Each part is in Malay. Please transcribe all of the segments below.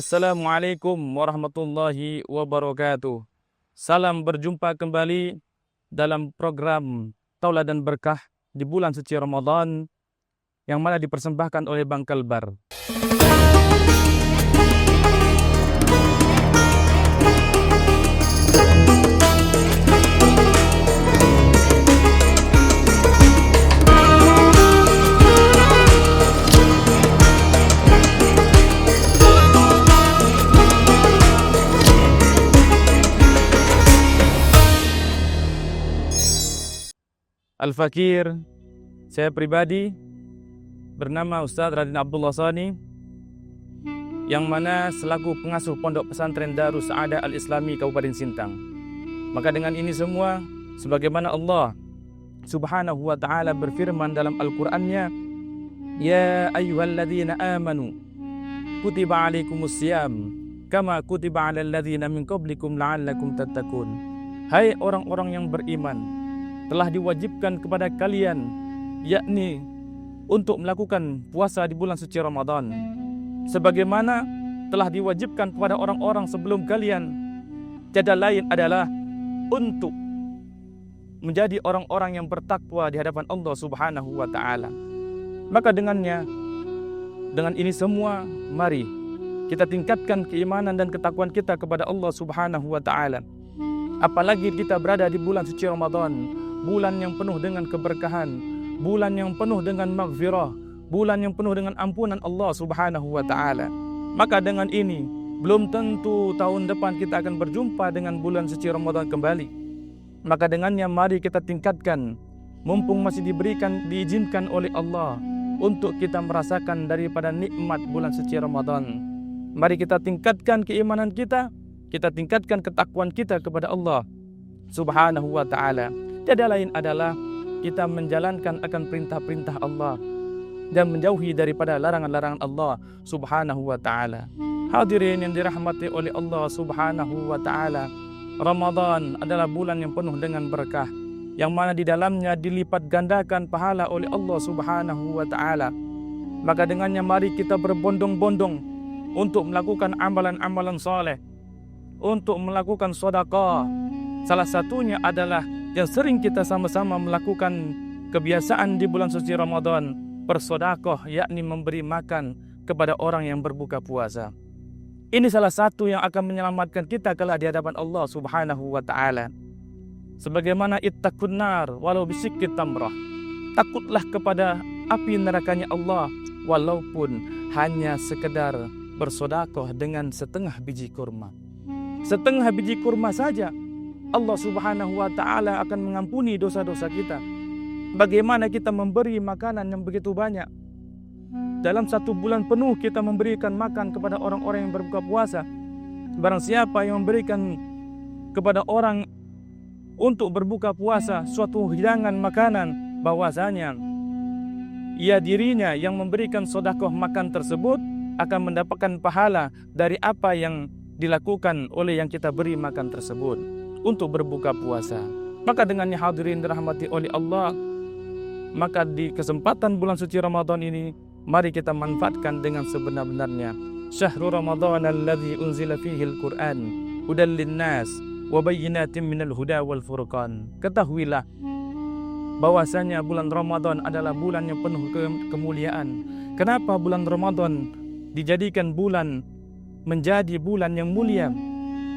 Assalamualaikum warahmatullahi wabarakatuh. Salam berjumpa kembali dalam program Tauladan Berkah di bulan suci Ramadan yang mana dipersembahkan oleh Bang Kalbar. Al-Fakir, saya pribadi bernama Ustaz Radin Abdullah Sani, yang mana selaku pengasuh Pondok Pesantren Darus Sa'adah Al-Islami Kabupaten Sintang. Maka dengan ini semua, sebagaimana Allah Subhanahu wa ta'ala berfirman dalam Al-Qur'annya, Ya ayyuhalladzina amanu kutiba alaikumus siyam kama kutiba alal ladzina min qablikum la'allakum tattaqun. Hai orang-orang yang beriman, telah diwajibkan kepada kalian, yakni untuk melakukan puasa di bulan suci Ramadan, sebagaimana telah diwajibkan kepada orang-orang sebelum kalian. Tiada lain adalah untuk menjadi orang-orang yang bertakwa di hadapan Allah Subhanahu wa ta'ala. Maka dengan ini semua, mari kita tingkatkan keimanan dan ketakwaan kita kepada Allah Subhanahu wa ta'ala. Apalagi kita berada di bulan suci Ramadan, bulan yang penuh dengan keberkahan, bulan yang penuh dengan maghfirah, bulan yang penuh dengan ampunan Allah Subhanahu wa ta'ala. Maka dengan ini, belum tentu tahun depan kita akan berjumpa dengan bulan suci Ramadan kembali. Maka dengannya mari kita tingkatkan, mumpung masih diizinkan oleh Allah untuk kita merasakan daripada nikmat bulan suci Ramadan. Mari kita tingkatkan keimanan kita tingkatkan ketakwaan kita kepada Allah Subhanahu wa ta'ala. Tiada lain adalah kita menjalankan akan perintah-perintah Allah dan menjauhi daripada larangan-larangan Allah Subhanahu wa ta'ala. Hadirin yang dirahmati oleh Allah Subhanahu wa ta'ala, Ramadan adalah bulan yang penuh dengan berkah, yang mana di dalamnya dilipat gandakan pahala oleh Allah Subhanahu wa ta'ala. Maka dengannya mari kita berbondong-bondong untuk melakukan amalan-amalan soleh, untuk melakukan sedekah. Salah satunya adalah yang sering kita sama-sama melakukan kebiasaan di bulan suci Ramadan, bersedekah, yakni memberi makan kepada orang yang berbuka puasa. Ini salah satu yang akan menyelamatkan kita kelak di hadapan Allah Subhanahu wa ta'ala. Sebagaimana ittaqun nar walau bisikki tamrah. Takutlah kepada api nerakanya Allah walaupun hanya sekedar bersedekah dengan setengah biji kurma. Setengah biji kurma saja Allah Subhanahu wa ta'ala akan mengampuni dosa-dosa kita. Bagaimana kita memberi makanan yang begitu banyak? Dalam satu bulan penuh kita memberikan makan kepada orang-orang yang berbuka puasa. Barang siapa yang memberikan kepada orang untuk berbuka puasa suatu hidangan makanan, bahwasanya ia dirinya yang memberikan sedekah makan tersebut akan mendapatkan pahala dari apa yang dilakukan oleh yang kita beri makan tersebut untuk berbuka puasa. Maka dengannya hadirin dirahmati oleh Allah, maka di kesempatan bulan suci Ramadan ini mari kita manfaatkan dengan sebenar-benarnya. Syahrul Ramadan alladzi unzila fihi al-Qur'an hudan lin-nas wa bayyinatin minal huda wal furqan. Ketahuilah bahwasanya bulan Ramadan adalah bulan yang penuh kemuliaan. Kenapa bulan Ramadan dijadikan menjadi bulan yang mulia?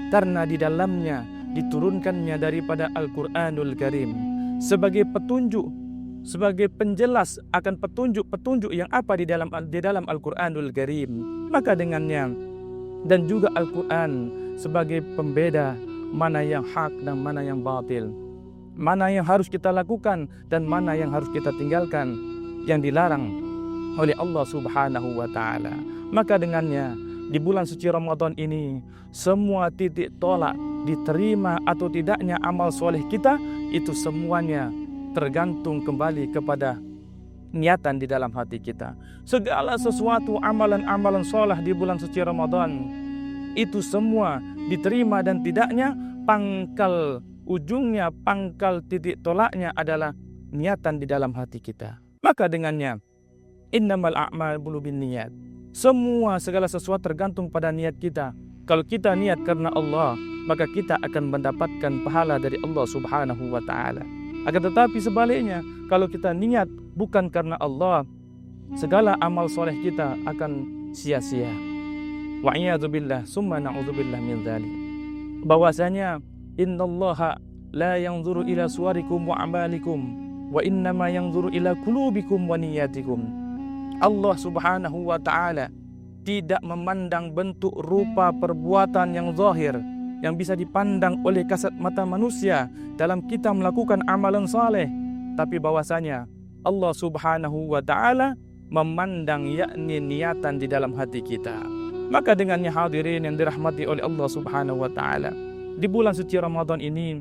Karena di dalamnya diturunkannya daripada Al-Quranul Karim sebagai petunjuk, sebagai penjelas akan petunjuk-petunjuk yang apa di dalam Al-Quranul Karim. Maka dengannya, dan juga Al-Quran sebagai pembeda mana yang hak dan mana yang batil, mana yang harus kita lakukan dan mana yang harus kita tinggalkan, yang dilarang oleh Allah Subhanahu wa ta'ala. Maka dengannya di bulan suci Ramadan ini, semua titik tolak diterima atau tidaknya amal soleh kita, itu semuanya tergantung kembali kepada niatan di dalam hati kita. Segala sesuatu amalan-amalan soleh di bulan suci Ramadan, itu semua diterima dan tidaknya pangkal ujungnya, pangkal titik tolaknya adalah niatan di dalam hati kita. Maka dengannya, innamal a'malu binniyat, Semua segala sesuatu tergantung pada niat kita. Kalau kita niat karena Allah, maka kita akan mendapatkan pahala dari Allah Subhanahu wa taala. Akan tetapi sebaliknya, kalau kita niat bukan karena Allah, segala amal soleh kita akan sia-sia. Wa iyadzubillah, summa na'udzubillah min dzalik. Bahwasanya innallaha la yanzuru ila suwarikum wa amalikum wa innama yanzuru ila qulubikum wa niyatikum. Allah Subhanahu wa taala tidak memandang bentuk rupa perbuatan yang zahir yang bisa dipandang oleh kasat mata manusia dalam kita melakukan amalan saleh, tapi bahwasanya Allah Subhanahu wa taala memandang yakni niatan di dalam hati kita. Maka dengannya hadirin yang dirahmati oleh Allah Subhanahu wa taala, di bulan suci Ramadan ini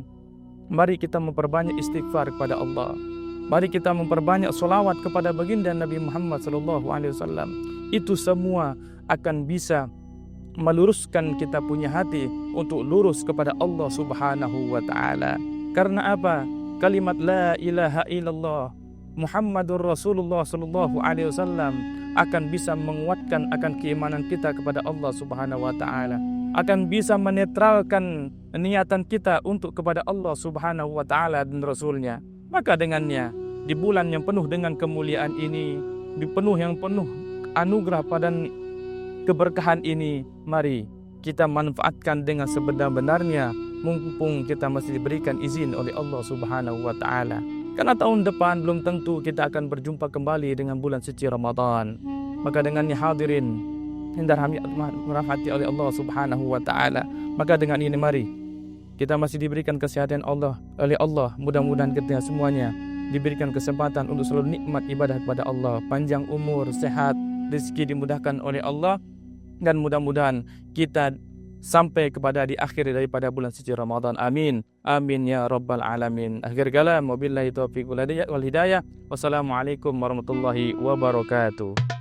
mari kita memperbanyak istighfar kepada Allah. Mari kita memperbanyak solawat kepada baginda Nabi Muhammad SAW. Itu semua akan bisa meluruskan kita punya hati untuk lurus kepada Allah Subhanahu wa taala. Karena apa? Kalimat la ilaha illallah Muhammadur Rasulullah SAW akan bisa menguatkan akan keimanan kita kepada Allah Subhanahu wa taala. Akan bisa menetralkan niatan kita untuk kepada Allah Subhanahu wa taala dan Rasulnya. Maka dengannya, di bulan yang penuh dengan kemuliaan ini, di yang penuh anugerah dan keberkahan ini, mari kita manfaatkan dengan sebenar-benarnya, mumpung kita masih diberikan izin oleh Allah Subhanahu wa taala. Karena tahun depan belum tentu kita akan berjumpa kembali dengan bulan suci Ramadan. Maka dengannya hadirin yang dirahmati oleh Allah Subhanahu wa taala, maka dengan ini mari kita masih diberikan kesehatan oleh Allah. Mudah-mudahan kita semuanya diberikan kesempatan untuk selalu nikmat ibadah kepada Allah, panjang umur, sehat, rezeki dimudahkan oleh Allah, dan mudah-mudahan kita sampai kepada di akhir daripada bulan suci Ramadan. Amin. Amin ya rabbal alamin. Akhir kalam, wabillahi taufiq wal hidayah. Wassalamualaikum warahmatullahi wabarakatuh.